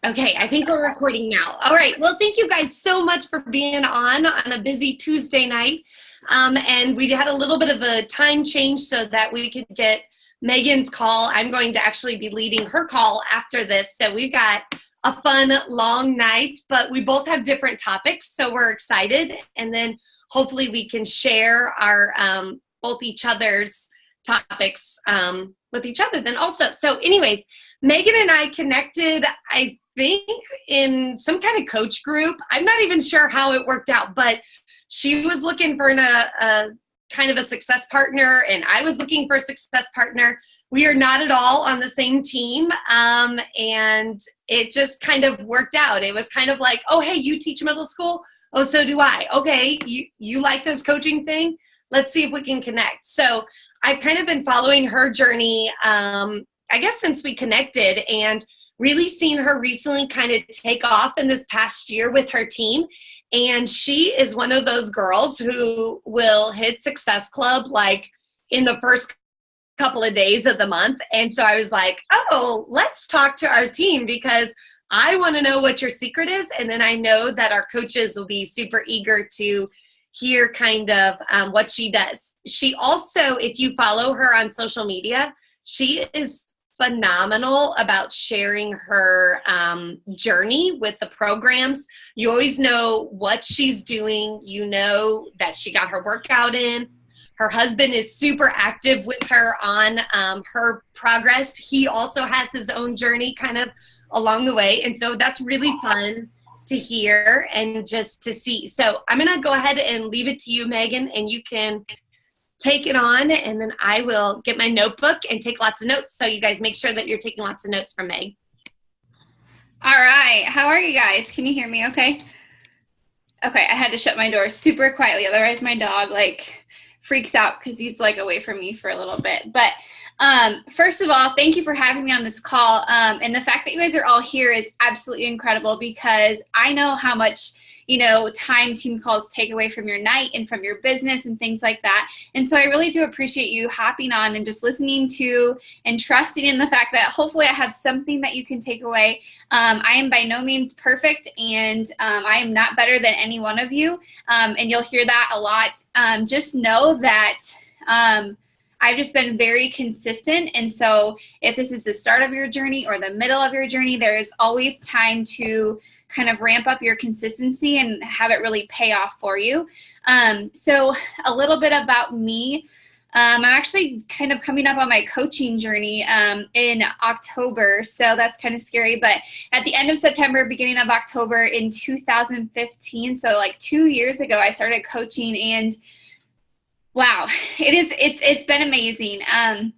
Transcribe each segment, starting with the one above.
Okay, I think we're recording now. All right. Well, thank you guys so much for being on a busy Tuesday night. And we had a little bit of a time change so that we could get Megan's call. I'm going to actually be leading her call after this. So we've got a fun, long night, but we both have different topics. So we're excited. And then hopefully we can share our both each other's topics with each other then also. So anyways, Megan and I connected, I think, in some kind of coach group. I'm not even sure how it worked out, but she was looking for a kind of a success partner, and I was looking for a success partner. We are not at all on the same team, and it just kind of worked out. It was kind of like, oh, hey, you teach middle school? Oh, so do I. Okay, you like this coaching thing? Let's see if we can connect. So I've kind of been following her journey, I guess, since we connected, and really seen her recently kind of take off in this past year with her team. And she is one of those girls who will hit Success Club like in the first couple of days of the month. And so I was like, oh, let's talk to our team because I want to know what your secret is. And then I know that our coaches will be super eager to hear kind of what she does. She also, if you follow her on social media, she is phenomenal about sharing her journey with the programs. You always know what she's doing. You know that she got her workout in. Her husband is super active with her on her progress. He also has his own journey kind of along the way. And so that's really fun to hear and just to see. So I'm going to go ahead and leave it to you, Megan, and you can take it on, and then I will get my notebook and take lots of notes. So you guys make sure that you're taking lots of notes from Meg. All right. How are you guys? Can you hear me okay? Okay, I had to shut my door super quietly. Otherwise, my dog freaks out because he's away from me for a little bit. But first of all, thank you for having me on this call. And the fact that you guys are all here is absolutely incredible because I know how much time team calls take away from your night and from your business and things like that. And so I really do appreciate you hopping on and just listening to and trusting in the fact that hopefully I have something that you can take away. I am by no means perfect, and I am not better than any one of you. And you'll hear that a lot. Just know that I've just been very consistent. And so if this is the start of your journey or the middle of your journey, there's always time to kind of ramp up your consistency and have it really pay off for you. So a little bit about me. I'm actually kind of coming up on my coaching journey in October. So that's kind of scary. But at the end of September, beginning of October in 2015, so 2 years ago, I started coaching, and wow, it's been amazing. I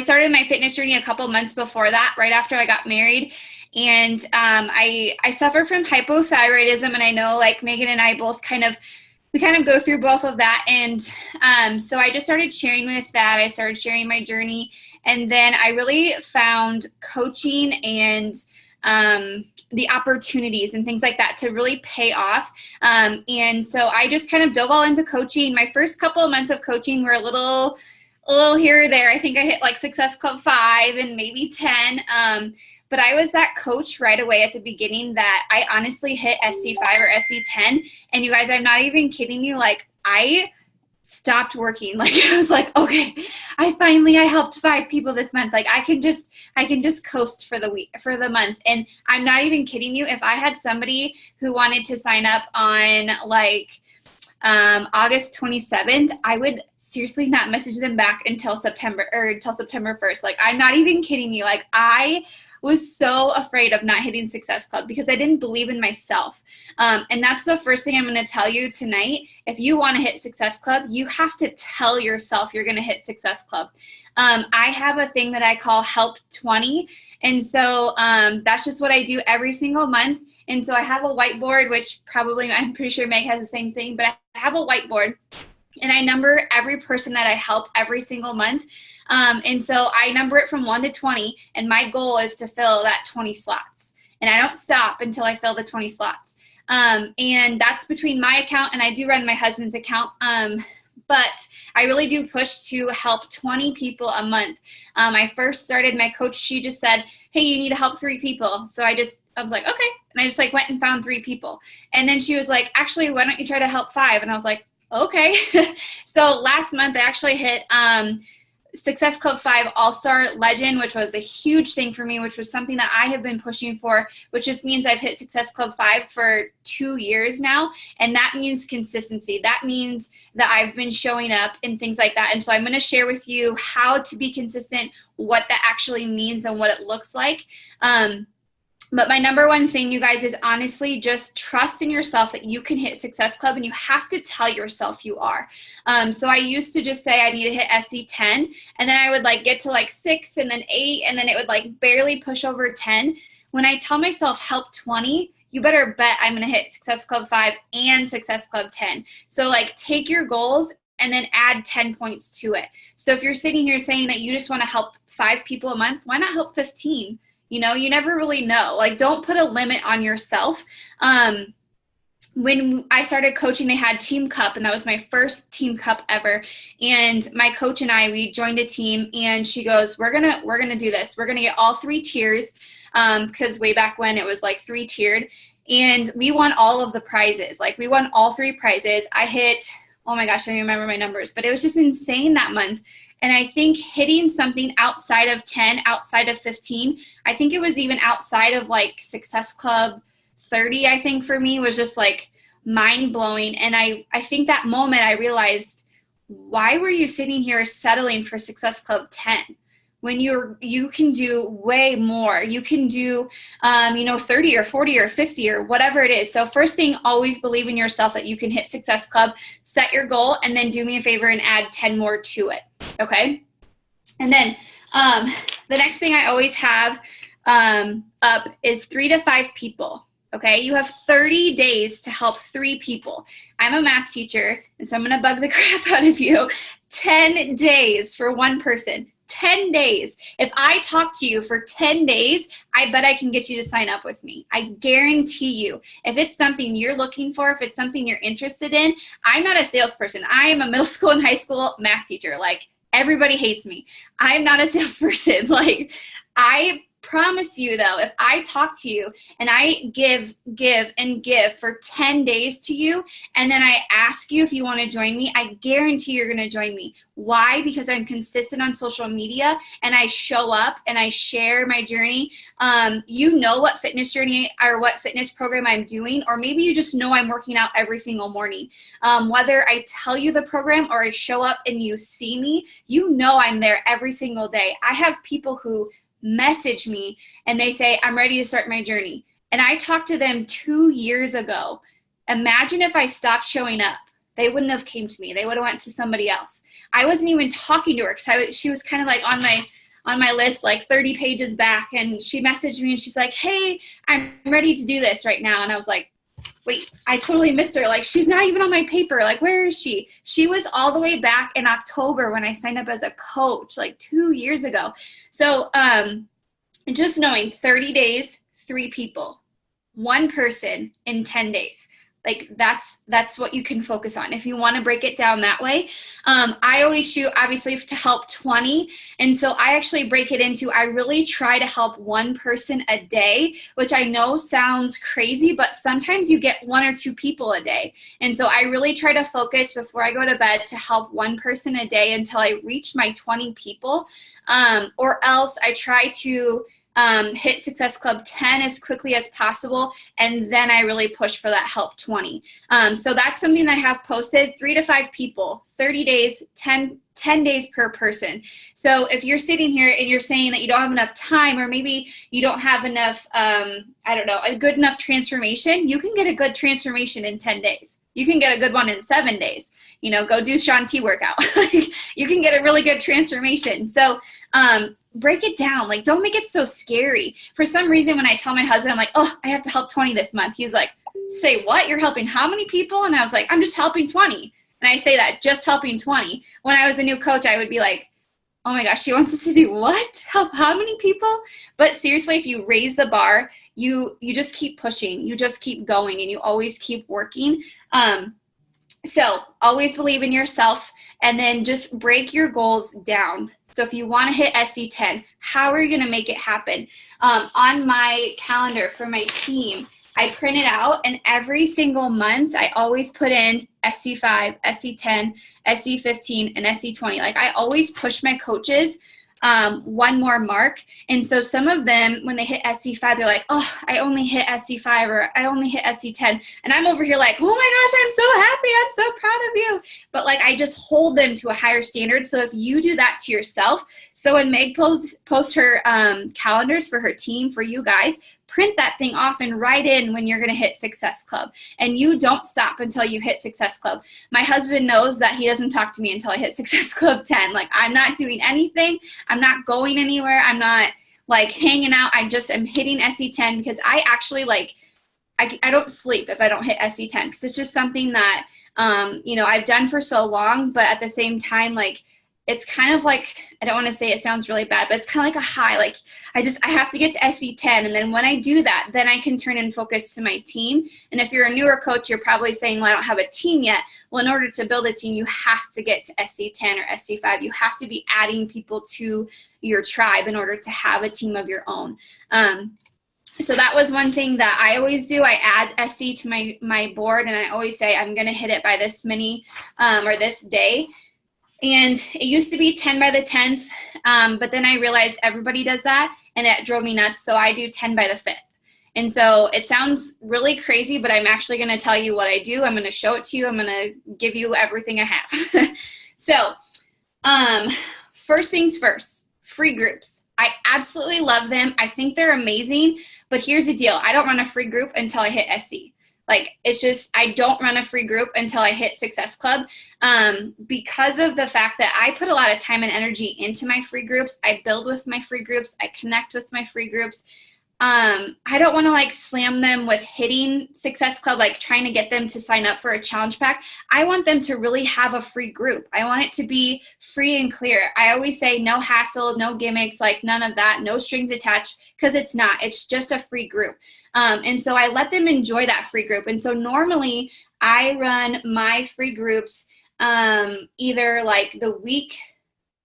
started my fitness journey a couple months before that, right after I got married. And I suffer from hypothyroidism, and I know Megan and I both we go through both of that. And so I just started sharing with that. I started sharing my journey, and then I really found coaching and the opportunities and things like that to really pay off. And so I just kind of dove all into coaching. My first couple of months of coaching were a little here or there. I think I hit Success Club 5 and maybe 10. But I was that coach right away at the beginning that I honestly hit SC5 or SC10. And you guys, I'm not even kidding you. I stopped working. I was okay, I helped 5 people this month. I can just coast for the month. And I'm not even kidding you. If I had somebody who wanted to sign up on August 27th, I would seriously not message them back until September 1st. I'm not even kidding you. I was so afraid of not hitting Success Club because I didn't believe in myself. And that's the first thing I'm going to tell you tonight. If you want to hit Success Club, you have to tell yourself you're going to hit Success Club. I have a thing that I call Help 20. And so that's just what I do every single month. And so I have a whiteboard, which probably I'm pretty sure Meg has the same thing, but I have a whiteboard. And I number every person that I help every single month. And so I number it from 1 to 20. And my goal is to fill that 20 slots. And I don't stop until I fill the 20 slots. And that's between my account, and I do run my husband's account. But I really do push to help 20 people a month. I first started, my coach, she just said, hey, you need to help 3 people. So I just I was like, okay. And I just like went and found 3 people. And then she was like, actually, why don't you try to help 5? And I was like, okay. So last month I actually hit Success Club 5 All-Star Legend, which was a huge thing for me, which was something that I have been pushing for, which just means I've hit Success Club 5 for 2 years now. And that means consistency. That means that I've been showing up and things like that. And so I'm going to share with you how to be consistent, what that actually means and what it looks like. But my number one thing, you guys, is honestly just trust in yourself that you can hit Success Club, and you have to tell yourself you are. So I used to just say I need to hit SC 10, and then I would like get to like 6 and then 8, and then it would like barely push over 10. When I tell myself help 20, you better bet I'm going to hit Success Club 5 and Success Club 10. So like take your goals and then add 10 points to it. So if you're sitting here saying that you just want to help 5 people a month, why not help 15? You know, you never really know. Like, don't put a limit on yourself. When I started coaching, they had Team Cup, and that was my first Team Cup ever. And my coach and I, we joined a team, and she goes, we're gonna do this. We're gonna get all 3 tiers, because way back when it was like 3 tiered, and we won all of the prizes. Like, we won all 3 prizes. I hit, oh my gosh, I don't remember my numbers, but it was just insane that month. And I think hitting something outside of 10, outside of 15, I think it was even outside of like Success Club 30, I think for me was just like mind blowing. And I think that moment I realized, why were you sitting here settling for Success Club 10? When you can do way more. You can do, 30 or 40 or 50 or whatever it is. So first thing, always believe in yourself that you can hit Success Club, set your goal, and then do me a favor and add 10 more to it. Okay. And then the next thing I always have up is 3 to 5 people. Okay. You have 30 days to help 3 people. I'm a math teacher, and so I'm going to bug the crap out of you. 10 days for 1 person. 10 days. If I talk to you for 10 days, I bet I can get you to sign up with me. I guarantee you. If it's something you're looking for, if it's something you're interested in, I'm not a salesperson. I am a middle school and high school math teacher. Like, everybody hates me. I'm not a salesperson. Like, I promise you though, if I talk to you and I give for 10 days to you, and then I ask you if you want to join me, I guarantee you're going to join me. Why? Because I'm consistent on social media, and I show up and I share my journey. You know what fitness journey or what fitness program I'm doing, or maybe you just know I'm working out every single morning. Whether I tell you the program or I show up and you see me, you know I'm there every single day. I have people who message me and they say, I'm ready to start my journey. And I talked to them 2 years ago. Imagine if I stopped showing up. They wouldn't have came to me. They would have went to somebody else. I wasn't even talking to her because she was kind of like on my list, like 30 pages back. And she messaged me and she's like, hey, I'm ready to do this right now. And I was like, wait, I totally missed her. Like, she's not even on my paper. Like, where is she? She was all the way back in October when I signed up as a coach, like 2 years ago. So just knowing 30 days, 3 people, 1 person in 10 days. Like, that's what you can focus on. If you want to break it down that way, I always shoot obviously to help 20. And so I actually break it into, I really try to help 1 person a day, which I know sounds crazy, but sometimes you get 1 or 2 people a day. And so I really try to focus before I go to bed to help 1 person a day until I reach my 20 people. Or else I try to hit Success Club 10 as quickly as possible, and then I really push for that help 20. So that's something that I have posted, 3 to 5 people, 30 days, 10 days per person. So if you're sitting here and you're saying that you don't have enough time, or maybe you don't have enough, a good enough transformation, you can get a good transformation in 10 days. You can get a good one in 7 days. Go do Shaun T workout. You can get a really good transformation. So, break it down. Like, don't make it so scary. For some reason, when I tell my husband, I'm like, oh, I have to help 20 this month. He's like, say what? You're helping how many people? And I was like, I'm just helping 20. And I say that, just helping 20. When I was a new coach, I would be like, oh my gosh, she wants us to do what? Help how many people? But seriously, if you raise the bar, you just keep pushing. You just keep going, and you always keep working. So always believe in yourself, and then just break your goals down. So if you want to hit SC10, how are you going to make it happen? On my calendar for my team, I print it out, and every single month I always put in SC5, SC10, SC15, and SC20. Like I always push my coaches one more mark. And so some of them, when they hit SC5, they're like, oh, I only hit SC5 or I only hit SC10. And I'm over here like, oh my gosh, I'm so happy. I'm so proud of you. But like, I just hold them to a higher standard. So if you do that to yourself, so when Meg posts her calendars for her team, for you guys, print that thing off and write in when you're going to hit Success Club. And you don't stop until you hit Success Club. My husband knows that he doesn't talk to me until I hit Success Club 10. Like I'm not doing anything. I'm not going anywhere. I'm not like hanging out. I just am hitting SC10 because I actually like, I don't sleep if I don't hit SC10 because it's just something that, you know, I've done for so long, but at the same time, like, it's kind of like, I don't want to say it sounds really bad, but it's kind of like a high. Like I have to get to SC10. And then when I do that, then I can turn and focus to my team. And if you're a newer coach, you're probably saying, well, I don't have a team yet. Well, in order to build a team, you have to get to SC10 or SC5. You have to be adding people to your tribe in order to have a team of your own. So that was one thing that I always do. I add SC to my board, and I always say, I'm going to hit it by this many or this day. And it used to be 10 by the 10th, but then I realized everybody does that, and it drove me nuts. So I do 10 by the 5th. And so it sounds really crazy, but I'm actually going to tell you what I do. I'm going to show it to you. I'm going to give you everything I have. So first things first, free groups. I absolutely love them. I think they're amazing, but here's the deal. I don't run a free group until I hit SC. Like, it's just, I don't run a free group until I hit Success Club because of the fact that I put a lot of time and energy into my free groups. I build with my free groups. I connect with my free groups. I don't want to like slam them with hitting Success Club, like trying to get them to sign up for a challenge pack. I want them to really have a free group. I want it to be free and clear. I always say no hassle, no gimmicks, like none of that, no strings attached, because it's not. It's just a free group. And so I let them enjoy that free group. And so normally I run my free groups either like the week,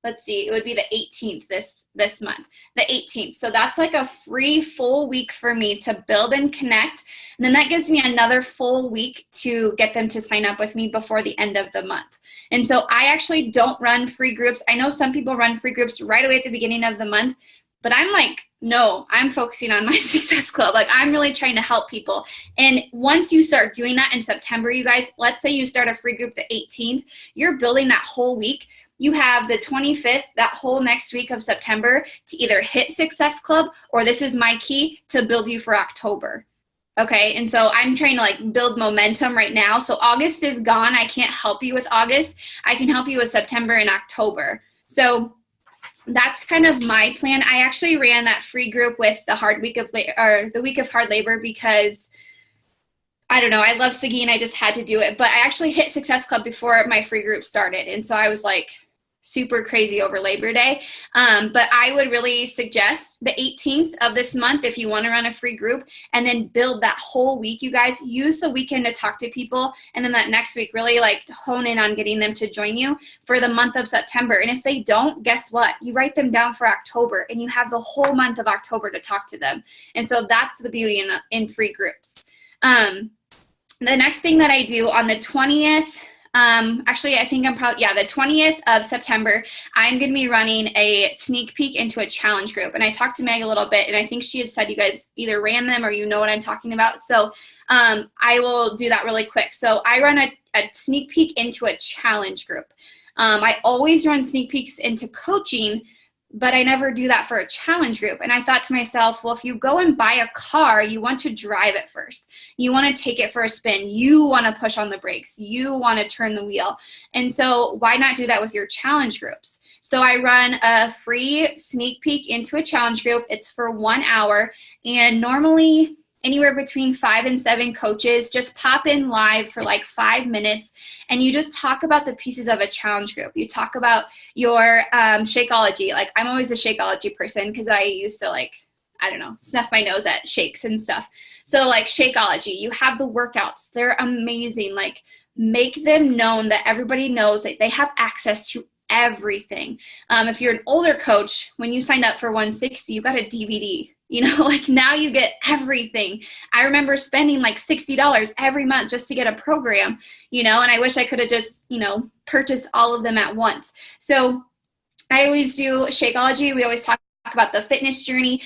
let's see, it would be the 18th this month, the 18th. So that's like a free full week for me to build and connect. And then that gives me another full week to get them to sign up with me before the end of the month. And so I actually don't run free groups. I know some people run free groups right away at the beginning of the month, but I'm like, no, I'm focusing on my Success Club. Like I'm really trying to help people. And once you start doing that in September, you guys, let's say you start a free group the 18th, you're building that whole week. You have the 25th, that whole next week of September to either hit Success Club or this is my key to build you for October. Okay, and so I'm trying to like build momentum right now. So August is gone. I can't help you with August. I can help you with September and October. So that's kind of my plan. I actually ran that free group with the week of hard labor because I don't know, I love Seguin. I just had to do it. But I actually hit Success Club before my free group started. And so I was like super crazy over Labor Day. But I would really suggest the 18th of this month if you want to run a free group and then build that whole week. You guys use the weekend to talk to people. And then that next week, really like hone in on getting them to join you for the month of September. And if they don't, guess what? You write them down for October and you have the whole month of October to talk to them. And so that's the beauty in free groups. The next thing that I do on the 20th, actually, I think the 20th of September, I'm going to be running a sneak peek into a challenge group. And I talked to Meg a little bit, and I think she had said you guys either ran them or you know what I'm talking about. So I will do that really quick. So I run a sneak peek into a challenge group. I always run sneak peeks into coaching, but I never do that for a challenge group. And I thought to myself, well, if you go and buy a car, you want to drive it first. You want to take it for a spin. You want to push on the brakes. You want to turn the wheel. And so why not do that with your challenge groups? So I run a free sneak peek into a challenge group. It's for 1 hour. And normally anywhere between 5 and 7 coaches just pop in live for like 5 minutes, and you just talk about the pieces of a challenge group. You talk about your Shakeology. Like I'm always a Shakeology person because I used to snuff my nose at shakes and stuff. So like Shakeology, you have the workouts. They're amazing. Like make them known that everybody knows that they have access to everything. If you're an older coach, when you signed up for 160, you got a DVD. You know, like now you get everything. I remember spending like $60 every month just to get a program, you know, and I wish I could have just, you know, purchased all of them at once. So I always do Shakeology. We always talk about the fitness journey.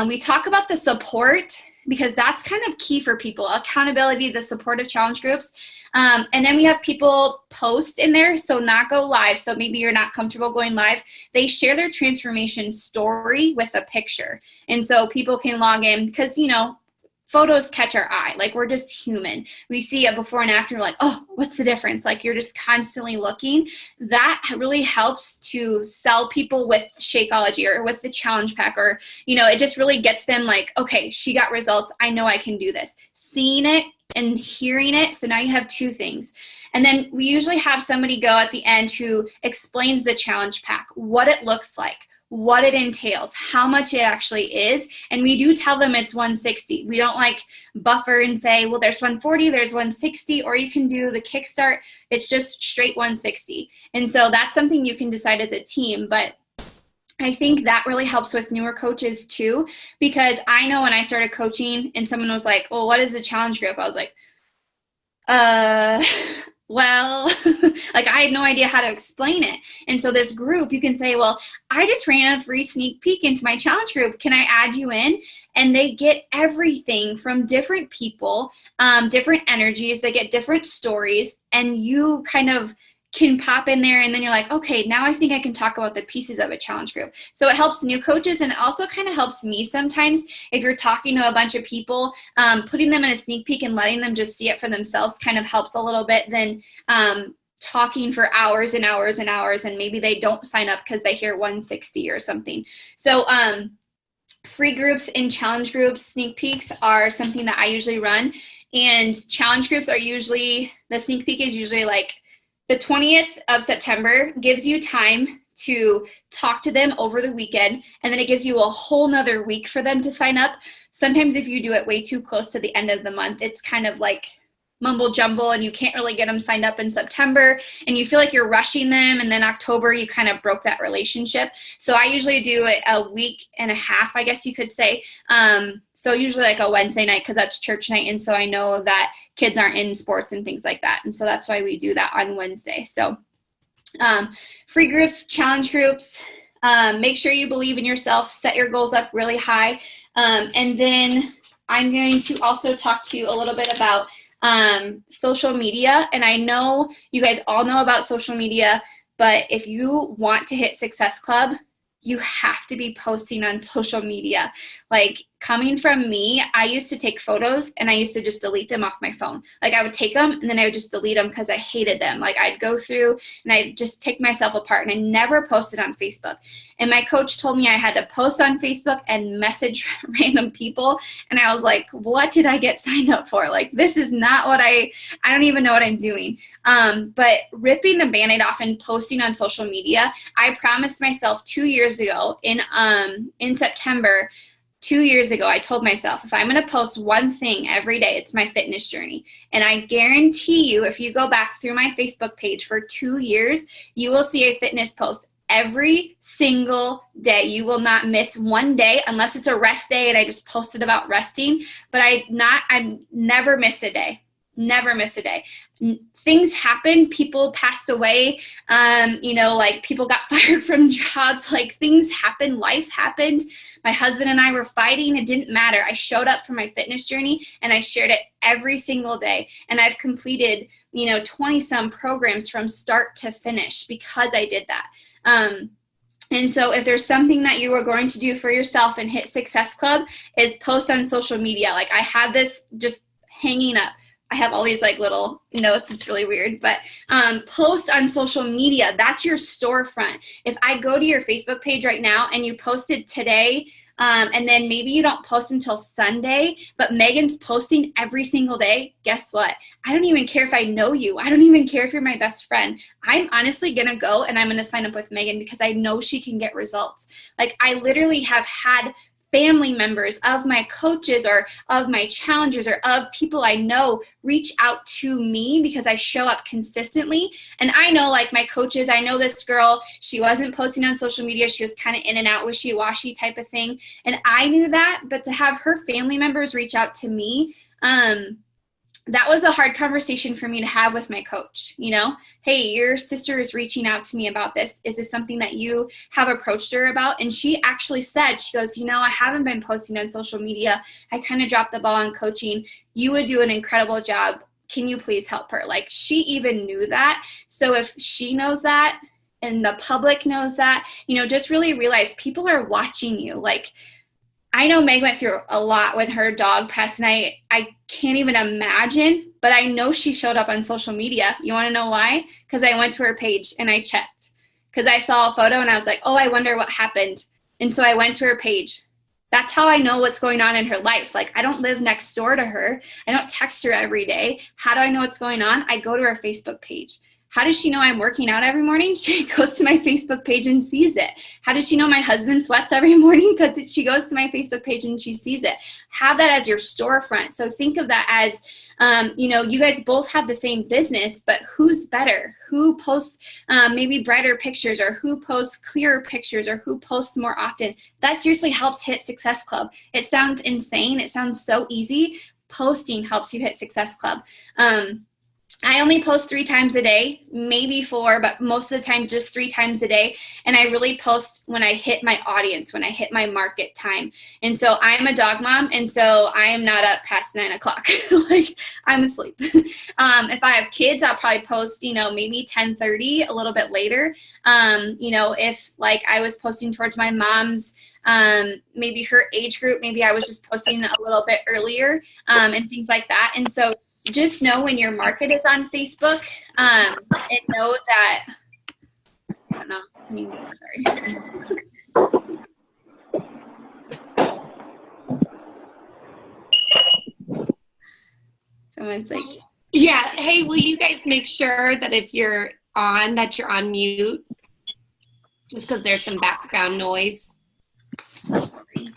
We talk about the support, because that's kind of key for people. Accountability, the supportive challenge groups. And then we have people post in there, so not go live. So maybe you're not comfortable going live. They share their transformation story with a picture. And so people can log in, because, you know, photos catch our eye. Like, we're just human. We see a before and after, we're like, oh, what's the difference? Like, you're just constantly looking. That really helps to sell people with Shakeology or with the challenge pack, or, you know, it just really gets them like, okay, she got results. I know I can do this. Seeing it and hearing it. So now you have two things. And then we usually have somebody go at the end who explains the challenge pack, what it looks like, what it entails, how much it actually is. And we do tell them it's 160. We don't like buffer and say, well, there's 140, there's 160, or you can do the kickstart. It's just straight 160. And so that's something you can decide as a team. But I think that really helps with newer coaches too, because I know when I started coaching and someone was like, well, what is the challenge group? I was like, well, like I had no idea how to explain it. And so this group, you can say, well, I just ran a free sneak peek into my challenge group. Can I add you in? And they get everything from different people, different energies. They get different stories, and you kind of can pop in there, and then you're like, okay, now I think I can talk about the pieces of a challenge group. So it helps new coaches, and it also kind of helps me sometimes if you're talking to a bunch of people, putting them in a sneak peek and letting them just see it for themselves kind of helps a little bit than talking for hours and hours and hours, and maybe they don't sign up because they hear 160 or something. So free groups and challenge groups, sneak peeks are something that I usually run, and challenge groups are usually, the sneak peek is usually like the 20th of September, gives you time to talk to them over the weekend, and then it gives you a whole nother week for them to sign up. Sometimes if you do it way too close to the end of the month, it's kind of like mumble jumble, and you can't really get them signed up in September, and you feel like you're rushing them, and then October you kind of broke that relationship. So I usually do it a week and a half, I guess you could say. So usually like a Wednesday night, because that's church night, and so I know that kids aren't in sports and things like that, and so that's why we do that on Wednesday. So free groups, challenge groups, make sure you believe in yourself, set your goals up really high, and then I'm going to also talk to you a little bit about social media. And I know you guys all know about social media, but if you want to hit Success Club, you have to be posting on social media. Like, coming from me, I used to take photos and I used to just delete them off my phone. Like, I would take them and then I would just delete them because I hated them. Like, I'd go through and I'd just pick myself apart, and I never posted on Facebook. And my coach told me I had to post on Facebook and message random people. And I was like, what did I get signed up for? Like, this is not what I don't even know what I'm doing. But ripping the Band-Aid off and posting on social media, I promised myself 2 years ago in September, 2 years ago, I told myself, if I'm going to post one thing every day, it's my fitness journey. And I guarantee you, if you go back through my Facebook page for 2 years, you will see a fitness post every single day. You will not miss one day, unless it's a rest day and I just posted about resting. But I never miss a day. Never miss a day. Things happen. People passed away. Like people got fired from jobs. Like, things happen. Life happened. My husband and I were fighting. It didn't matter. I showed up for my fitness journey and I shared it every single day. And I've completed, 20 some programs from start to finish because I did that. And so if there's something that you are going to do for yourself and hit Success Club, is post on social media. Like, I have this just hanging up. I have all these like little notes. It's really weird, but post on social media. That's your storefront. If I go to your Facebook page right now and you posted today, and then maybe you don't post until Sunday, but Megan's posting every single day, guess what? I don't even care if I know you. I don't even care if you're my best friend. I'm honestly going to go and I'm going to sign up with Megan because I know she can get results. Like, I literally have had family members, of my coaches, or of my challengers, or of people I know reach out to me because I show up consistently. And I know, like my coaches, I know this girl, she wasn't posting on social media. She was kind of in and out, wishy-washy type of thing. And I knew that, but to have her family members reach out to me, that was a hard conversation for me to have with my coach. You know, hey, your sister is reaching out to me about this. Is this something that you have approached her about? And she actually said, she goes, you know, I haven't been posting on social media. I kind of dropped the ball on coaching. You would do an incredible job. Can you please help her? Like, she even knew that. So if she knows that and the public knows that, you know, just really realize people are watching you. Like, I know Meg went through a lot when her dog passed, and I can't even imagine, but I know she showed up on social media. You want to know why? Because I went to her page and I checked. Because I saw a photo and I was like, oh, I wonder what happened. And so I went to her page. That's how I know what's going on in her life. Like, I don't live next door to her. I don't text her every day. How do I know what's going on? I go to her Facebook page. How does she know I'm working out every morning? She goes to my Facebook page and sees it. How does she know my husband sweats every morning? Because she goes to my Facebook page and she sees it. Have that as your storefront. So think of that as, you know, you guys both have the same business, but who's better? Who posts maybe brighter pictures, or who posts clearer pictures, or who posts more often? That seriously helps hit Success Club. It sounds insane. It sounds so easy. Posting helps you hit Success Club. I only post 3 times a day, maybe 4, but most of the time just 3 times a day. And I really post when I hit my audience, when I hit my market time. And so I'm a dog mom, and so I am not up past 9 o'clock. Like, I'm asleep. If I have kids, I'll probably post, you know, maybe 10:30, a little bit later. You know, if like I was posting towards my mom's, maybe her age group, maybe I was just posting a little bit earlier, and things like that. And so just know when your market is on Facebook, and know that, I don't know, sorry. Someone's like, yeah, hey, will you guys make sure that if you're on, that you're on mute? Just because there's some background noise. Sorry.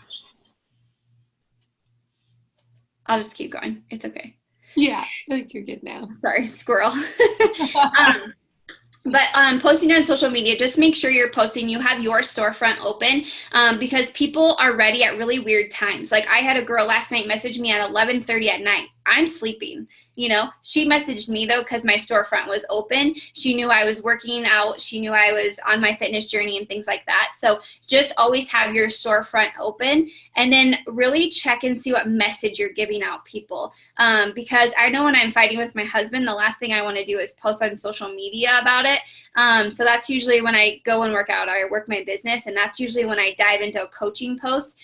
I'll just keep going. It's okay. Yeah, I think you're good now. Sorry, squirrel. But posting on social media, just make sure you're posting, you have your storefront open, because people are ready at really weird times. Like, I had a girl last night message me at 11:30 at night. I'm sleeping. You know, she messaged me though because my storefront was open. She knew I was working out. She knew I was on my fitness journey and things like that. So just always have your storefront open, and then really check and see what message you're giving out people. Because I know when I'm fighting with my husband, the last thing I want to do is post on social media about it. So that's usually when I go and work out, or I work my business, and that's usually when I dive into a coaching post.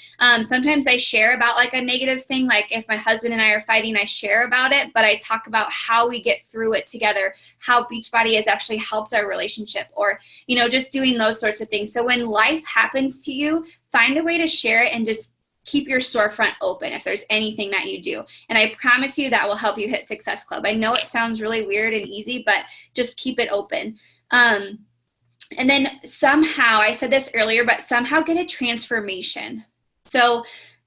Sometimes I share about like a negative thing, like if my husband and I are fighting, I share about it, but I talk about how we get through it together, how Beachbody has actually helped our relationship, or, you know, just doing those sorts of things. So when life happens to you, find a way to share it and just keep your storefront open if there's anything that you do. And I promise you that will help you hit Success Club. I know it sounds really weird and easy, but just keep it open. And then somehow, I said this earlier, but somehow get a transformation. So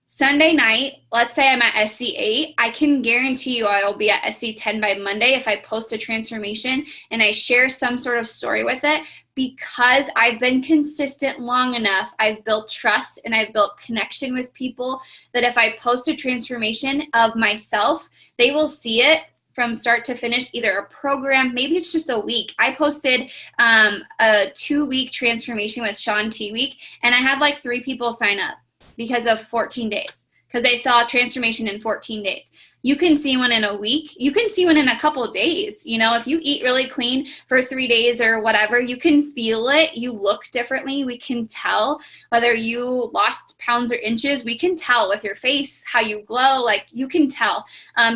Sunday night, let's say I'm at SC8, I can guarantee you I will be at SC10 by Monday if I post a transformation and I share some sort of story with it, because I've been consistent long enough. I've built trust and I've built connection with people that if I post a transformation of myself, they will see it from start to finish, either a program, maybe it's just a week. I posted a 2-week transformation with Sean T Week, and I had like 3 people sign up because of 14 days, because they saw a transformation in 14 days. You can see one in a week. You can see one in a couple of days. You know, if you eat really clean for 3 days or whatever, you can feel it. You look differently. We can tell whether you lost pounds or inches. We can tell with your face, how you glow, like you can tell.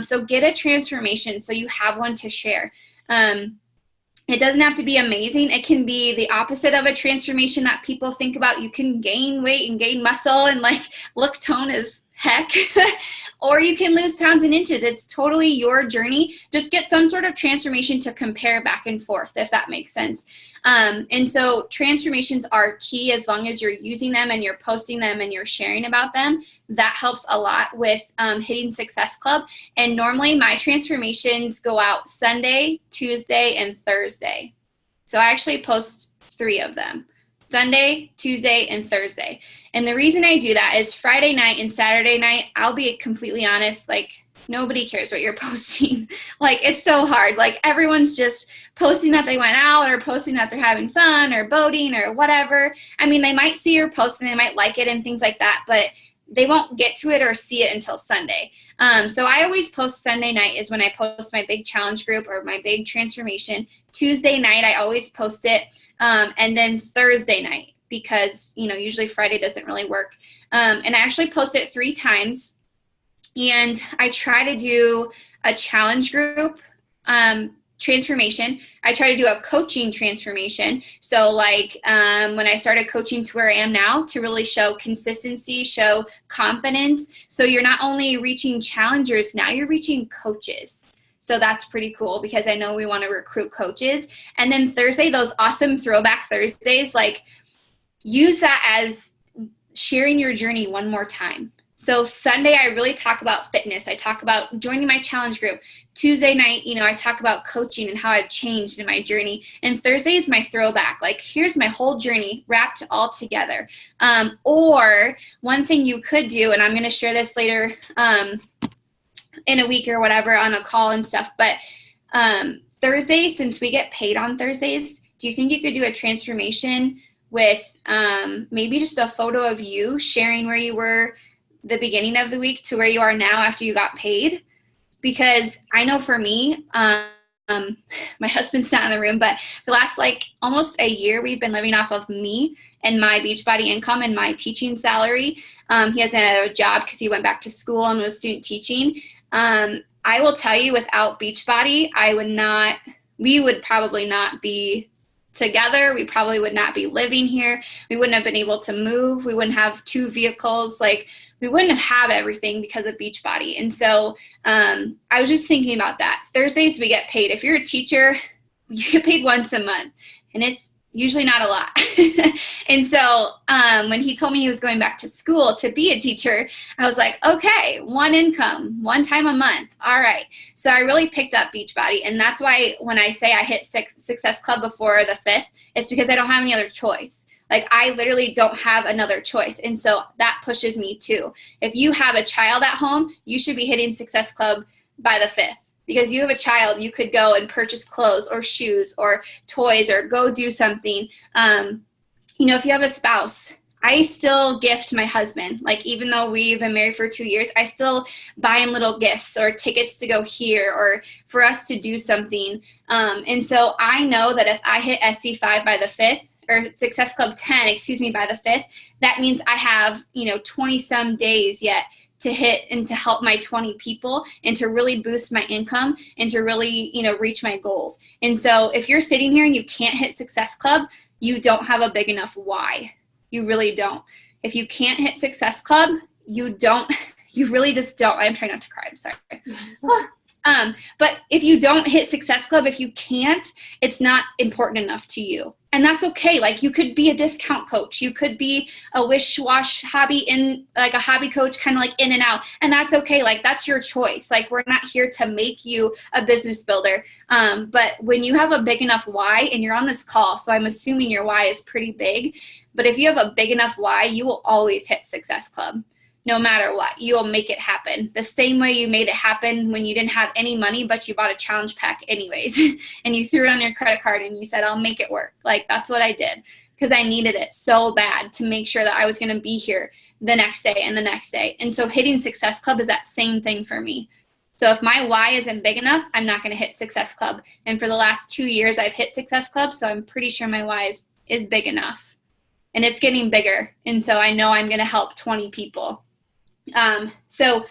So get a transformation so you have one to share. It doesn't have to be amazing. It can be the opposite of a transformation that people think about. You can gain weight and gain muscle and like look tone as heck. or you can lose pounds and inches. It's totally your journey. Just get some sort of transformation to compare back and forth, if that makes sense. And so transformations are key as long as you're using them and you're posting them and you're sharing about them. That helps a lot with hitting Success Club. And normally my transformations go out Sunday, Tuesday, and Thursday. So I actually post 3 of them: Sunday, Tuesday, and Thursday. And the reason I do that is Friday night and Saturday night, I'll be completely honest, like, nobody cares what you're posting. Like, it's so hard. Like, everyone's just posting that they went out or posting that they're having fun or boating or whatever. I mean, they might see your post and they might like it and things like that, but they won't get to it or see it until Sunday. So I always post Sunday night is when I post my big challenge group or my big transformation. Tuesday night, I always post it. And then Thursday night, because, you know, usually Friday doesn't really work. And I actually post it 3 times. And I try to do a challenge group transformation. I try to do a coaching transformation. So like when I started coaching to where I am now, to really show consistency, show confidence. So you're not only reaching challengers, now you're reaching coaches. So that's pretty cool because I know we want to recruit coaches. And then Thursday, those awesome throwback Thursdays, like use that as sharing your journey one more time. So Sunday, I really talk about fitness. I talk about joining my challenge group. Tuesday night, you know, I talk about coaching and how I've changed in my journey. And Thursday is my throwback. Like, here's my whole journey wrapped all together. Or one thing you could do, and I'm going to share this later in a week or whatever on a call and stuff. But Thursday, since we get paid on Thursdays, do you think you could do a transformation with maybe just a photo of you sharing where you were the beginning of the week to where you are now after you got paid? Because I know for me, my husband's not in the room, but for the last like almost a year, we've been living off of me and my Beachbody income and my teaching salary. He hasn't had a job because he went back to school and was student teaching. I will tell you, without Beachbody, we would probably not be together. We probably would not be living here. We wouldn't have been able to move. We wouldn't have 2 vehicles. Like, we wouldn't have everything because of Beachbody. And so I was just thinking about that. Thursdays we get paid. If you're a teacher, you get paid once a month, and it's usually not a lot. And so when he told me he was going back to school to be a teacher, I was like, okay, 1 income, 1 time a month. All right. So I really picked up Beachbody. And that's why when I say I hit Success Club before the 5th, it's because I don't have any other choice. Like, I literally don't have another choice. And so that pushes me too. If you have a child at home, you should be hitting Success Club by the 5th. Because you have a child, you could go and purchase clothes or shoes or toys or go do something. You know, if you have a spouse, I still gift my husband. Like, even though we've been married for 2 years, I still buy him little gifts or tickets to go here or for us to do something. And so I know that if I hit SC5 by the 5th, or Success Club 10, by the 5th, that means I have, 20 some days yet to hit and to help my 20 people and to really boost my income and to really, reach my goals. And so if you're sitting here and you can't hit Success Club, you don't have a big enough why. You really don't. If you can't hit Success Club, you really just don't. I'm trying not to cry. I'm sorry. But if you don't hit Success Club, if you can't, it's not important enough to you. And that's okay. Like, you could be a discount coach. You could be a wish-wash hobby like a hobby coach, kind of like in and out. And that's okay. Like, that's your choice. Like, we're not here to make you a business builder. But when you have a big enough why, and you're on this call, so I'm assuming your why is pretty big. But if you have a big enough why, you will always hit Success Club. No matter what, you'll make it happen. The same way you made it happen when you didn't have any money, but you bought a challenge pack anyways, and you threw it on your credit card and you said, I'll make it work. Like, that's what I did because I needed it so bad to make sure that I was going to be here the next day and the next day. And so hitting Success Club is that same thing for me. So if my why isn't big enough, I'm not going to hit Success Club. And for the last 2 years, I've hit Success Club, so I'm pretty sure my why is big enough. And it's getting bigger. And so I know I'm going to help 20 people. So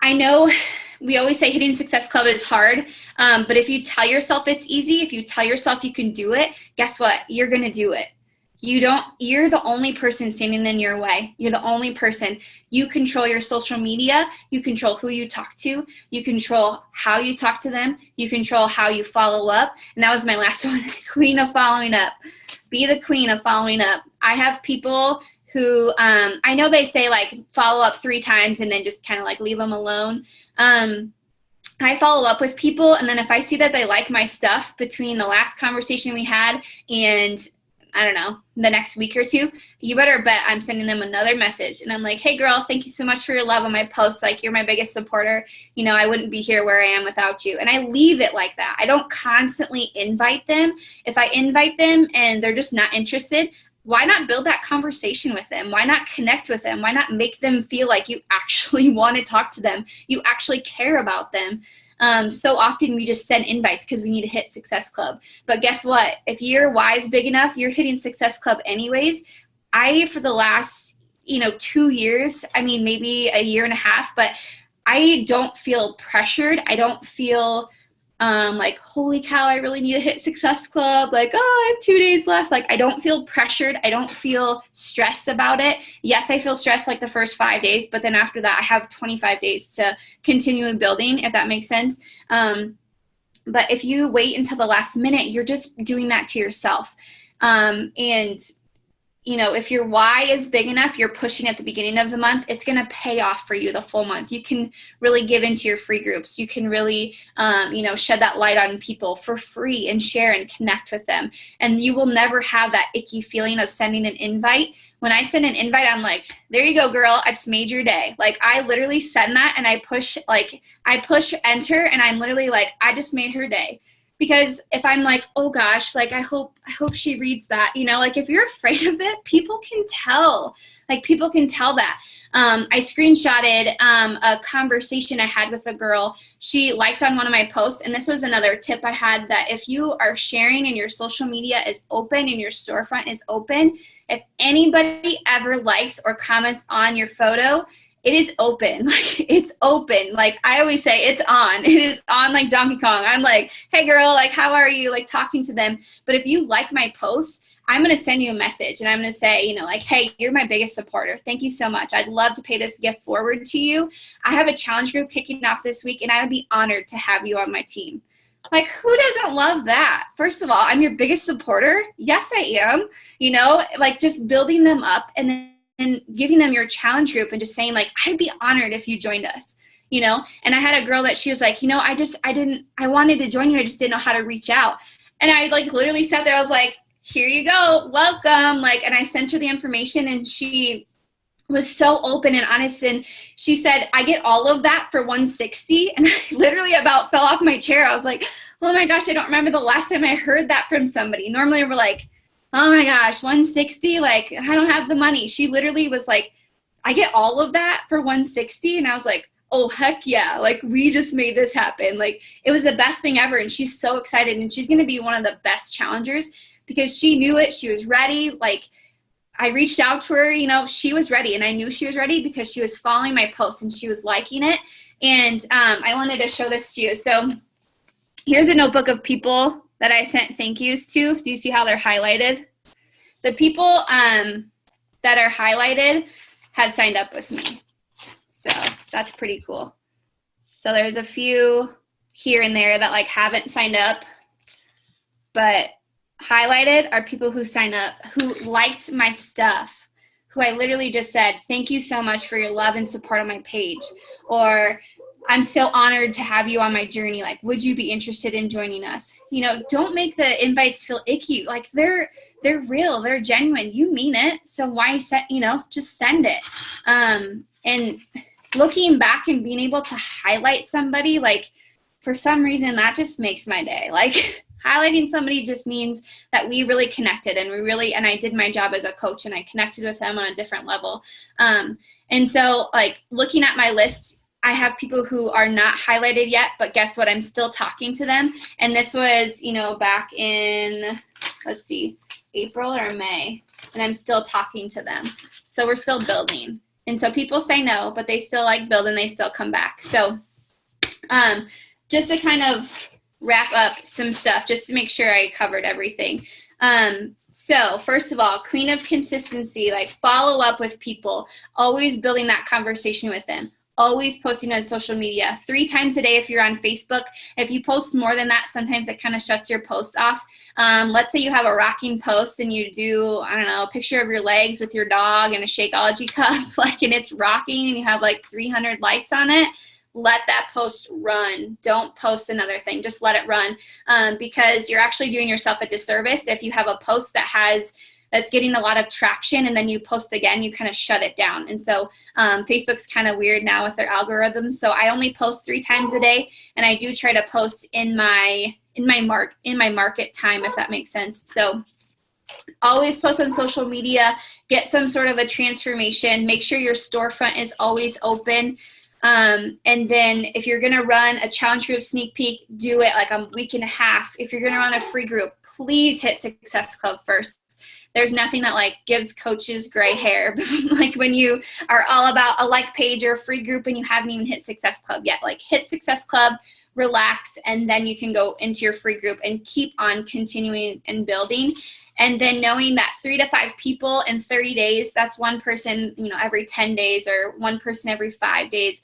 I know we always say hitting Success Club is hard, but if you tell yourself it's easy, if you tell yourself you can do it, guess what? You're going to do it. You're the only person standing in your way. You're the only person. You control your social media. You control who you talk to. You control how you talk to them. You control how you follow up. And that was my last one, queen of following up. Be the queen of following up. I have people who, I know they say like follow up 3 times and then just kind of like leave them alone. I follow up with people, and then if I see that they like my stuff between the last conversation we had and I don't know, the next week or 2, you better bet I'm sending them another message. And I'm like, hey girl, thank you so much for your love on my posts. Like, you're my biggest supporter. You know, I wouldn't be here where I am without you. And I leave it like that. I don't constantly invite them. If I invite them and they're just not interested, why not build that conversation with them? Why not connect with them? Why not make them feel like you actually want to talk to them? You actually care about them. So often we just send invites because we need to hit Success Club. But guess what? If your why is big enough, you're hitting Success Club anyways. For the last, 2 years, I mean, maybe a year and a half, but I don't feel pressured. I don't feel like, holy cow, I really need to hit Success Club. Like, oh, I have 2 days left. Like, I don't feel pressured. I don't feel stressed about it. Yes, I feel stressed like the first 5 days, but then after that, I have 25 days to continue in building, if that makes sense. But if you wait until the last minute, you're just doing that to yourself. If your why is big enough, you're pushing at the beginning of the month, it's going to pay off for you the full month. You can really give into your free groups. You can really, shed that light on people for free and share and connect with them. And you will never have that icky feeling of sending an invite. When I send an invite, I'm like, there you go, girl. I just made your day. Like, I literally send that and I push enter, and I'm literally like, I just made her day. Because if I'm like, oh gosh, like I hope she reads that, like if you're afraid of it, people can tell. Like, people can tell that. I screenshotted a conversation I had with a girl. She liked on one of my posts, and this was another tip I had, that if you are sharing and your social media is open and your storefront is open, if anybody ever likes or comments on your photo, it is open. Like, it's open. Like, I always say, it's on. It is on like Donkey Kong. I'm like, hey girl, like, how are you? Like, talking to them. But if you like my posts, I'm going to send you a message, and I'm going to say, like, hey, you're my biggest supporter. Thank you so much. I'd love to pay this gift forward to you. I have a challenge group kicking off this week, and I would be honored to have you on my team. Like, who doesn't love that? First of all, I'm your biggest supporter. Yes, I am. Like, just building them up and giving them your challenge group and just saying, like, I'd be honored if you joined us, And I had a girl that she was like, I wanted to join you. I just didn't know how to reach out. And I like literally sat there. I was like, here you go. Welcome. Like, and I sent her the information, and she was so open and honest. And she said, I get all of that for $160. And I literally about fell off my chair. I was like, oh my gosh, I don't remember the last time I heard that from somebody. Normally we're like, oh my gosh, $160, like, I don't have the money. She literally was like, I get all of that for $160. And I was like, oh, heck yeah. Like, we just made this happen. Like, it was the best thing ever. And she's so excited. And she's going to be one of the best challengers because she knew it. She was ready. Like, I reached out to her, she was ready. And I knew she was ready because she was following my posts and she was liking it. And I wanted to show this to you. So here's a notebook of people that I sent thank yous to. Do you see how they're highlighted? The people that are highlighted have signed up with me. So that's pretty cool. So there's a few here and there that like haven't signed up, but highlighted are people who signed up, who liked my stuff, who I literally just said, thank you so much for your love and support on my page. Or, I'm so honored to have you on my journey. Like, would you be interested in joining us? Don't make the invites feel icky. Like, they're real, they're genuine. You mean it. So why just send it. And looking back and being able to highlight somebody, like, for some reason, that just makes my day. Like, highlighting somebody just means that we really connected and I did my job as a coach and I connected with them on a different level. And so, like, looking at my list, I have people who are not highlighted yet, but guess what? I'm still talking to them. And this was, back in, let's see, April or May, and I'm still talking to them. So we're still building. And so people say no, but they still like build and they still come back. So just to kind of wrap up some stuff, just to make sure I covered everything. So first of all, queen of consistency, like follow up with people, always building that conversation with them, always posting on social media 3 times a day. If you're on Facebook, if you post more than that, sometimes it kind of shuts your post off. Let's say you have a rocking post and you do, I don't know, a picture of your legs with your dog and a Shakeology cup, like, and it's rocking and you have like 300 likes on it. Let that post run. Don't post another thing. Just let it run, because you're actually doing yourself a disservice if you have a post that's getting a lot of traction and then you post again, you kind of shut it down. And so Facebook's kind of weird now with their algorithms. So I only post 3 times a day, and I do try to post in my market time, if that makes sense. So always post on social media, get some sort of a transformation, make sure your storefront is always open. And then if you're going to run a challenge group sneak peek, do it like a week and a half. If you're going to run a free group, please hit Success Club first. There's nothing that like gives coaches gray hair like when you are all about a like page or a free group and you haven't even hit Success Club yet. Like hit Success Club, relax, and then you can go into your free group and keep on continuing and building. And then knowing that 3 to 5 people in 30 days, that's one person, every 10 days or one person every 5 days,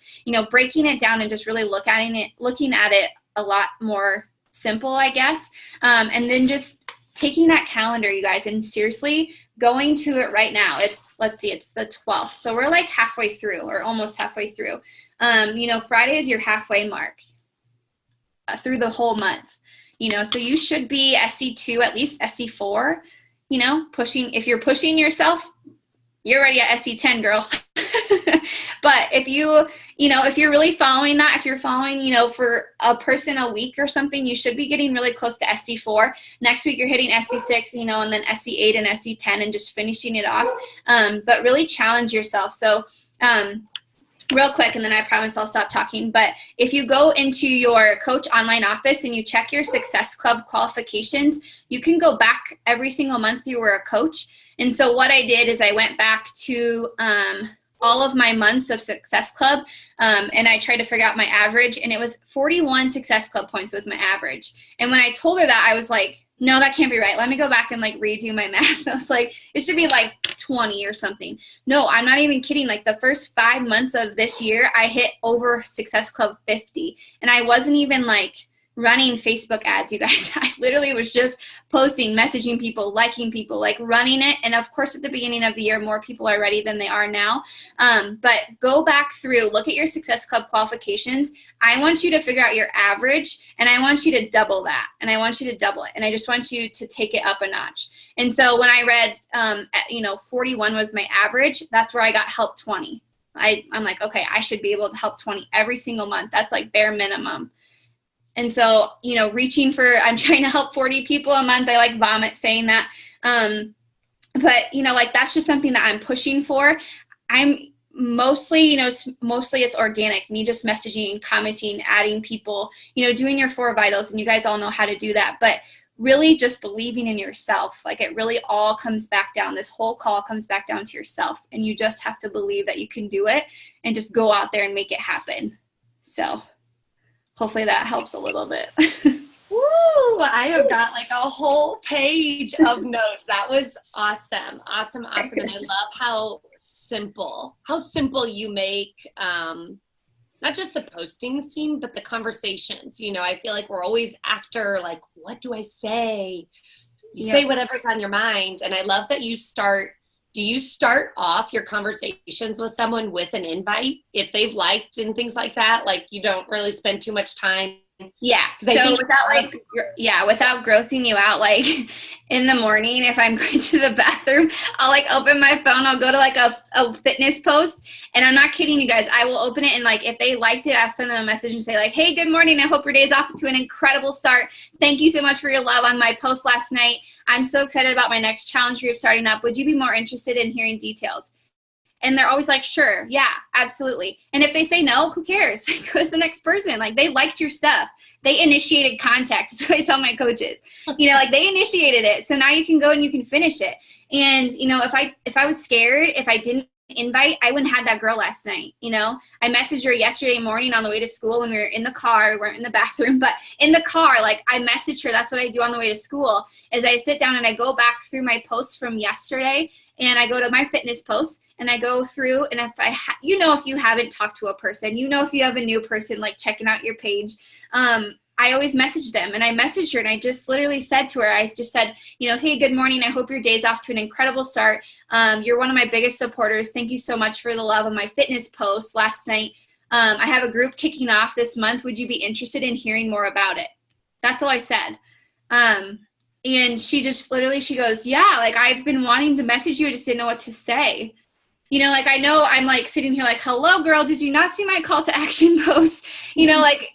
breaking it down and just really looking at it a lot more simple, I guess. And then just taking that calendar, you guys, and seriously going to it right now. It's the 12th. So we're like halfway through or almost halfway through. Friday is your halfway mark through the whole month. So you should be SC2, at least SC4, pushing. If you're pushing yourself, you're already at SC10, girl. But if if you're really following that, if you're following, for a person a week or something, you should be getting really close to SC4. Next week, you're hitting SC6, and then SC8 and SC10 and just finishing it off. But really challenge yourself. So, real quick, and then I promise I'll stop talking. But if you go into your coach online office and you check your Success Club qualifications, you can go back every single month you were a coach. And so what I did is I went back to all of my months of Success Club, and I tried to figure out my average, and it was 41 Success Club points was my average. And when I told her that, I was like, no, that can't be right. Let me go back and like redo my math. I was like, it should be like 20 or something. No, I'm not even kidding. Like the first 5 months of this year, I hit over Success Club 50. And I wasn't even like running Facebook ads, you guys. I literally was just posting, messaging people, liking people, like running it. And of course, at the beginning of the year, more people are ready than they are now. But go back through, look at your Success Club qualifications. I want you to figure out your average, and I want you to double that. And I want you to double it. And I just want you to take it up a notch. And so when I read, 41 was my average, that's where I got help 20. I'm like, okay, I should be able to help 20 every single month. That's like bare minimum. And so, I'm trying to help 40 people a month. I like vomit saying that. But, that's just something that I'm pushing for. I'm mostly, mostly it's organic, me just messaging, commenting, adding people, doing your 4 vitals. And you guys all know how to do that. But really just believing in yourself. Like it really all comes back down. This whole call comes back down to yourself. And you just have to believe that you can do it and just go out there and make it happen. So hopefully that helps a little bit. Woo! I have got like a whole page of notes. That was awesome. Awesome. And I love how simple you make not just the posting scene, but the conversations. I feel like we're always after like, what do I say? You say whatever's on your mind. And I love that do you start off your conversations with someone with an invite if they've liked and things like that? Like you don't really spend too much time. Yeah. So without grossing you out, like in the morning, if I'm going to the bathroom, I'll like open my phone. I'll go to like a fitness post, and I'm not kidding you guys. I will open it, and like if they liked it, I'll send them a message and say like, hey, good morning. I hope your day is off to an incredible start. Thank you so much for your love on my post last night. I'm so excited about my next challenge group starting up. Would you be more interested in hearing details? And they're always like, sure, yeah, absolutely. And if they say no, who cares? Go to the next person. Like they liked your stuff. They initiated contact. So I tell my coaches, like they initiated it. So now you can go and you can finish it. And, if I was scared, if I didn't invite, I wouldn't have had that girl last night. You know, I messaged her yesterday morning on the way to school when we were in the car. We weren't in the bathroom, but in the car, like I messaged her. That's what I do on the way to school is I sit down and I go back through my posts from yesterday and I go to my fitness posts and I go through, and if if you haven't talked to a person, if you have a new person like checking out your page, I always message them, and I messaged her and I just literally said to her, I just said, hey, good morning. I hope your day's off to an incredible start. You're one of my biggest supporters. Thank you so much for the love of my fitness post last night. I have a group kicking off this month. Would you be interested in hearing more about it? That's all I said. And she just literally, she goes, yeah, like I've been wanting to message you. I just didn't know what to say. Like I know I'm like sitting here like, hello girl, did you not see my call to action post? Like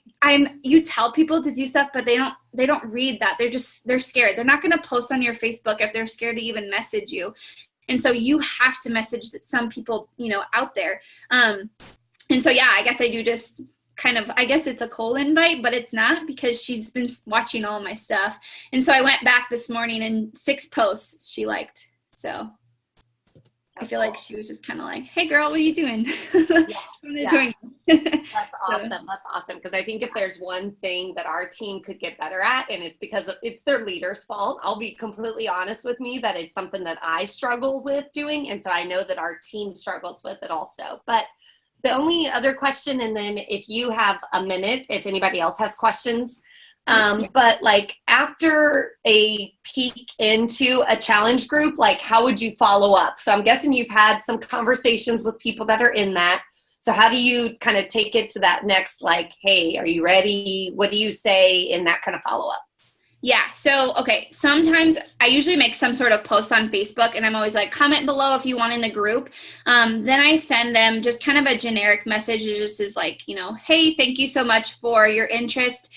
you tell people to do stuff, but they don't read that. They're scared. They're not going to post on your Facebook if they're scared to even message you. And so you have to message some people, out there. And so, yeah, I guess I do just kind of, I guess it's a cold invite, but it's not because she's been watching all my stuff. And so I went back this morning and 6 posts she liked. So I feel like she was just kind of like, hey girl, what are you doing? Yeah. Join you. That's awesome. That's awesome. Because I think if there's one thing that our team could get better at, and it's because it's their leader's fault, I'll be completely honest with me that it's something that I struggle with doing. And so I know that our team struggles with it also. But the only other question, and then if you have a minute, if anybody else has questions, but like after a peek into a challenge group, like how would you follow up? So I'm guessing you've had some conversations with people that are in that. So how do you kind of take it to that next, like, hey, are you ready? What do you say in that kind of follow up? Yeah. So, okay. Sometimes I usually make some sort of post on Facebook and I'm always like, comment below if you want in the group. Then I send them just kind of a generic message. It just is like, hey, thank you so much for your interest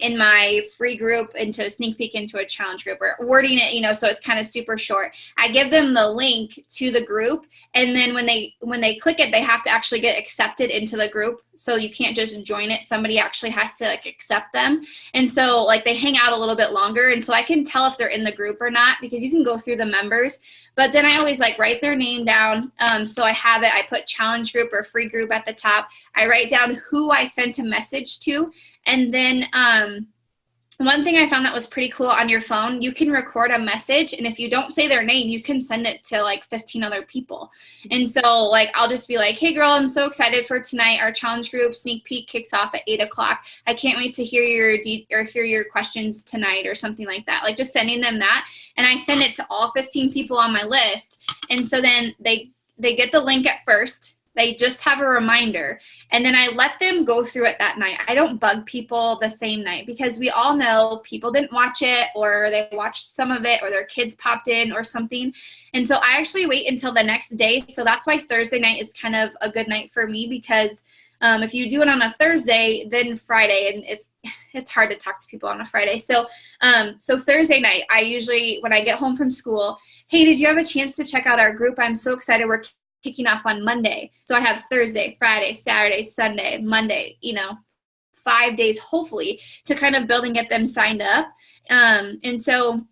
in my free group, into a sneak peek into a challenge group, or wording it, so it's kind of super short. I give them the link to the group. And then when they click it, they have to actually get accepted into the group. So you can't just join it. Somebody actually has to like accept them. And so like they hang out a little bit longer. And so I can tell if they're in the group or not, because you can go through the members. But then I always like write their name down. So I have it. I put challenge group or free group at the top. I write down who I sent a message to. And then one thing I found that was pretty cool on your phone, you can record a message, and if you don't say their name, you can send it to like 15 other people. And so like, I'll just be like, hey girl, I'm so excited for tonight. Our challenge group sneak peek kicks off at 8:00. I can't wait to hear your questions tonight, or something like that. Like just sending them that. And I send it to all 15 people on my list. And so then they get the link at first. They just have a reminder, and then I let them go through it that night. I don't bug people the same night, because we all know people didn't watch it, or they watched some of it, or their kids popped in or something. And so I actually wait until the next day. So that's why Thursday night is kind of a good night for me, because if you do it on a Thursday, then Friday, and it's hard to talk to people on a Friday. So Thursday night, I usually, when I get home from school, hey, did you have a chance to check out our group? I'm so excited. We're kicking off on Monday. So I have Thursday, Friday, Saturday, Sunday, Monday, 5 days, hopefully, to kind of build and get them signed up. And so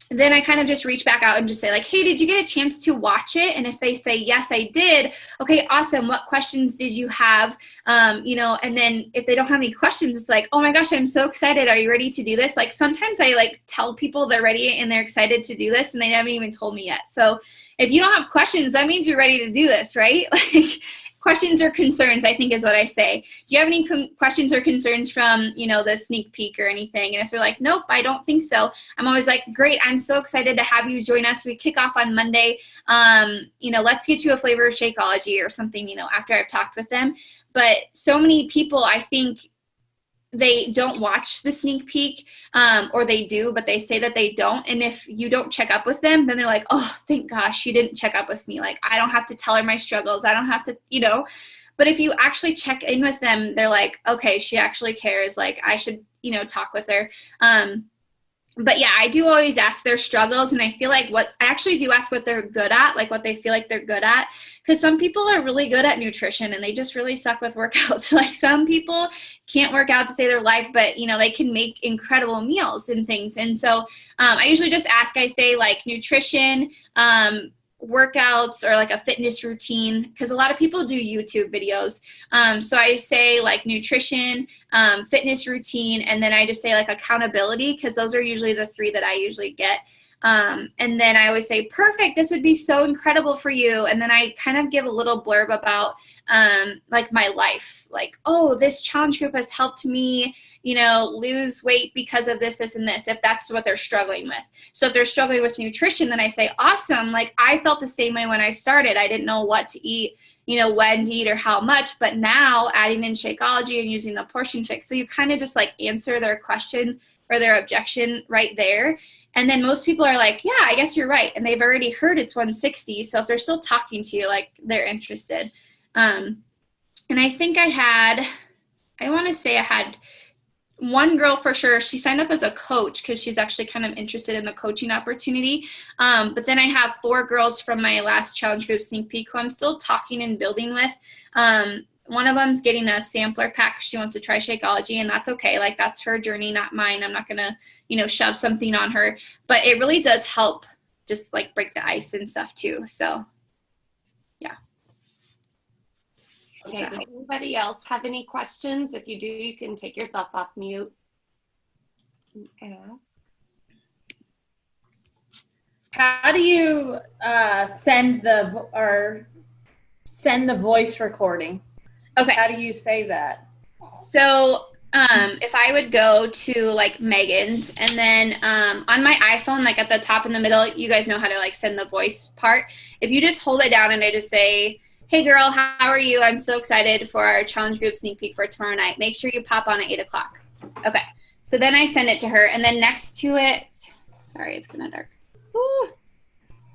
then I kind of just reach back out and just say like, hey, did you get a chance to watch it? And if they say, yes, I did. Okay, awesome. What questions did you have? And then if they don't have any questions, it's like, oh my gosh, I'm so excited. Are you ready to do this? Like sometimes I like tell people they're ready and they're excited to do this, and they haven't even told me yet. So if you don't have questions, that means you're ready to do this, right? Like questions or concerns, I think is what I say. Do you have any questions or concerns from, the sneak peek or anything? And if they're like, nope, I don't think so, I'm always like, great, I'm so excited to have you join us. We kick off on Monday. Let's get you a flavor of Shakeology or something, after I've talked with them. But so many people, I think, they don't watch the sneak peek, or they do, but they say that they don't. And if you don't check up with them, then they're like, oh, thank gosh, you didn't check up with me. Like, I don't have to tell her my struggles. I don't have to, but if you actually check in with them, they're like, okay, she actually cares. Like I should, talk with her. But yeah, I do always ask their struggles, and I feel like I actually do ask what they're good at, like what they feel like they're good at. Because some people are really good at nutrition and they just really suck with workouts. Like some people can't work out to save their life, but they can make incredible meals and things. And so I usually just ask, I say like nutrition, workouts or like a fitness routine, because a lot of people do YouTube videos. So I say like nutrition, fitness routine, and then I just say like accountability, because those are usually the 3 that I usually get. And then I always say, perfect, this would be so incredible for you. And then I kind of give a little blurb about like my life, like, oh, this challenge group has helped me, you know, lose weight because of this, this, and this, if that's what they're struggling with. So if they're struggling with nutrition, then I say, awesome. Like I felt the same way when I started. I didn't know what to eat, you know, when to eat or how much, but now adding in Shakeology and using the portion fix. So you kind of just like answer their question or their objection right there. And then most people are like, yeah, I guess you're right. And they've already heard it's 160. So if they're still talking to you, like they're interested. And I think I want to say I had one girl for sure. She signed up as a coach because she's actually kind of interested in the coaching opportunity. But then I have 4 girls from my last challenge group sneak peek who I'm still talking and building with. One of them's getting a sampler pack. She wants to try Shakeology, and that's okay. Like that's her journey, not mine. I'm not going to, you know, shove something on her, but it really does help just like break the ice and stuff too. So yeah. Okay, does anybody else have any questions? If you do, you can take yourself off mute and ask. How do you send the voice recording? Okay. How do you say that? So if I would go to like Megan's, and then on my iPhone, like at the top in the middle, you guys know how to like send the voice part. If you just hold it down and I just say, hey girl, how are you? I'm so excited for our challenge group sneak peek for tomorrow night. Make sure you pop on at 8 o'clock. Okay. So then I send it to her, and then next to it, sorry, it's kind of dark. Woo.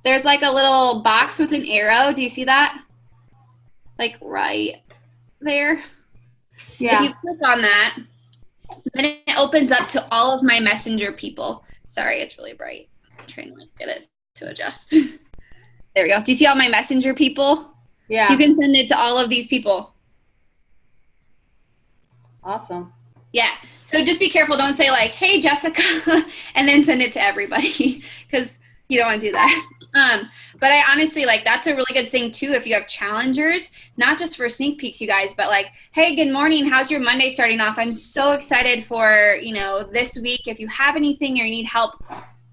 There's like a little box with an arrow. Do you see that? Like right there. Yeah. If you click on that, then it opens up to all of my messenger people. Sorry, it's really bright. I'm trying to like get it to adjust. There we go. Do you see all my messenger people? Yeah. You can send it to all of these people. Awesome. Yeah. So just be careful. Don't say like, hey, Jessica, and then send it to everybody, because you don't want to do that. But I honestly, like, that's a really good thing too if you have challengers, not just for sneak peeks, you guys, but like, hey, good morning, how's your Monday starting off? I'm so excited for, you know, this week. If you have anything or you need help,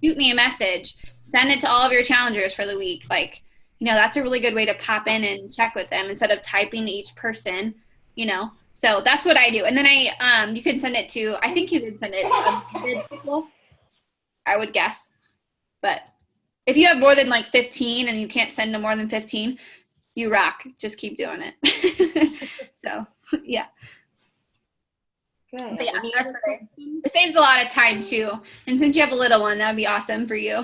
shoot me a message. Send it to all of your challengers for the week. Like, you know, that's a really good way to pop in and check with them instead of typing to each person, you know. So that's what I do. And then you can send it to, I think you can send it to people, I would guess. But if you have more than like 15 and you can't send to more than 15, you rock. Just keep doing it. So, yeah. Good. But yeah, it saves a lot of time too. And since you have a little one, that would be awesome for you.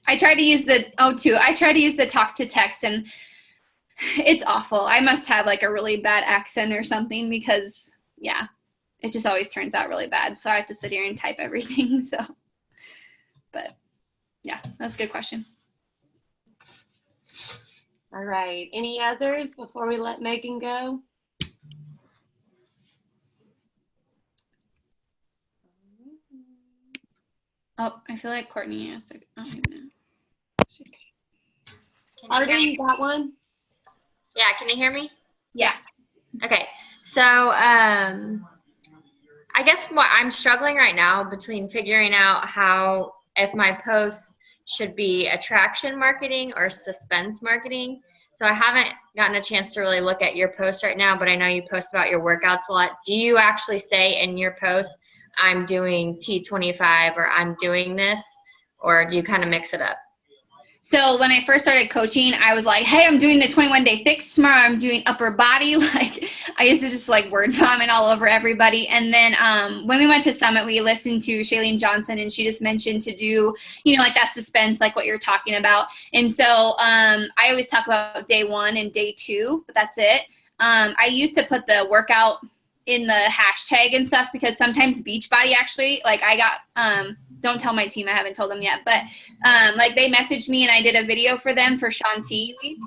I try to use the talk to text, and it's awful. I must have like a really bad accent or something, because yeah, it just always turns out really bad. So I have to sit here and type everything. So, but yeah, that's a good question. All right. Any others before we let Megan go? Oh, I feel like Courtney asked. Oh, no. Arden, you got one? Yeah, can you hear me? Yeah. Okay, so I guess what I'm struggling right now between figuring out how, if my posts should be attraction marketing or suspense marketing. So I haven't gotten a chance to really look at your post right now, but I know you post about your workouts a lot. Do you actually say in your post, I'm doing T25 or I'm doing this, or do you kind of mix it up? So when I first started coaching, I was like, hey, I'm doing the 21-day fix tomorrow. I'm doing upper body. Like, I used to just like word vomit all over everybody. And then when we went to Summit, we listened to Shailene Johnson, and she just mentioned to do, you know, like that suspense, like what you're talking about. And so I always talk about day 1 and day 2, but that's it. I used to put the workout in the hashtag and stuff, because sometimes Beachbody actually, like I got, don't tell my team, I haven't told them yet, but like they messaged me and I did a video for them for Shaun T Week.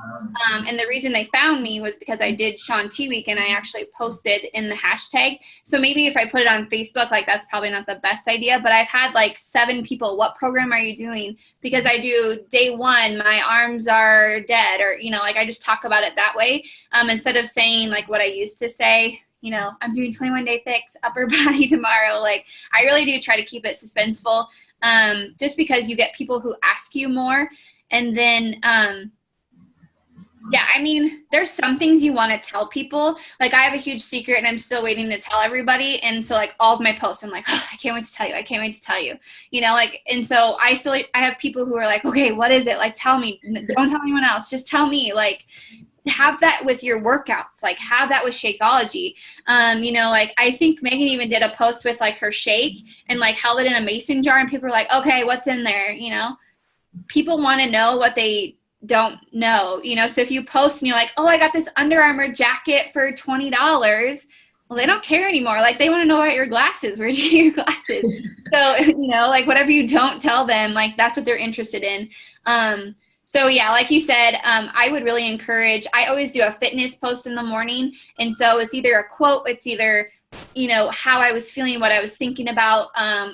And the reason they found me was because I did Shaun T Week and I actually posted in the hashtag. So maybe if I put it on Facebook, like that's probably not the best idea, but I've had like 7 people, what program are you doing? Because I do day 1, my arms are dead, or, you know, like I just talk about it that way. Instead of saying like what I used to say, you know, I'm doing 21-day fix upper body tomorrow. Like I really do try to keep it suspenseful, just because you get people who ask you more. And then, yeah, I mean, there's some things you want to tell people. Like I have a huge secret and I'm still waiting to tell everybody. And so like all of my posts, I'm like, oh, I can't wait to tell you. I can't wait to tell you, you know, like, and so I have people who are like, okay, what is it? Like, tell me, don't tell anyone else. Just tell me. Like, have that with your workouts, like have that with Shakeology. You know, like I think Megan even did a post with like her shake and like held it in a mason jar and people were like, okay, what's in there? You know, people want to know what they don't know, you know? So if you post and you're like, oh, I got this Under Armour jacket for $20. Well, they don't care anymore. Like they want to know about your glasses. Where'd you get your glasses? So, you know, like whatever you don't tell them, like that's what they're interested in. So yeah, like you said, I would really encourage, I always do a fitness post in the morning. And so it's either a quote, it's either, you know, how I was feeling, what I was thinking about.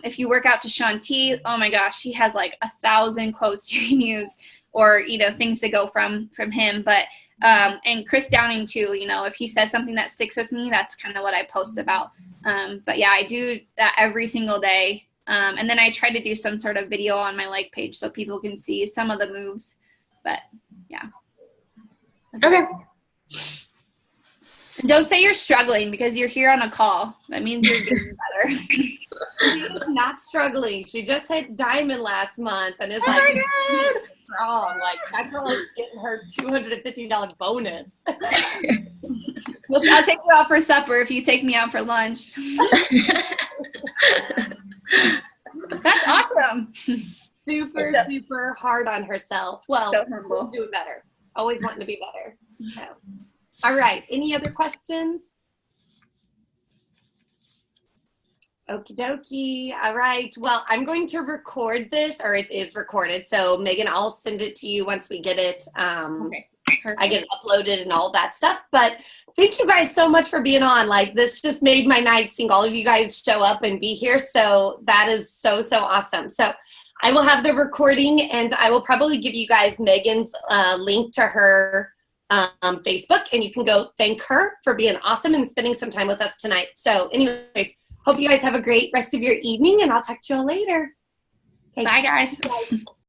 If you work out to Shaun T, oh my gosh, he has like 1,000 quotes you can use, or, you know, things to go from him. But, and Chris Downing too, you know, if he says something that sticks with me, that's kind of what I post about. But yeah, I do that every single day. And then I try to do some sort of video on my like page so people can see some of the moves. But yeah. Okay. Don't say you're struggling because you're here on a call. That means you're getting better. She's not struggling. She just hit diamond last month and is Oh like, my God. strong. Like that girl is getting her $250 bonus. Well, I'll take you out for supper if you take me out for lunch. That's awesome. Super hard on herself. Well, So humble. always doing better. Always wanting to be better. So. All right. Any other questions? Okie dokie. All right. Well, I'm going to record this, or it is recorded. So Megan, I'll send it to you once we get it. Okay. Perfect. I get it uploaded and all that stuff. But thank you guys so much for being on. Like this just made my night seeing all of you guys show up and be here. So that is so awesome. So I will have the recording and I will probably give you guys Megan's link to her Facebook, and you can go thank her for being awesome and spending some time with us tonight. So anyways, hope you guys have a great rest of your evening and I'll talk to you all later. Okay. Bye guys.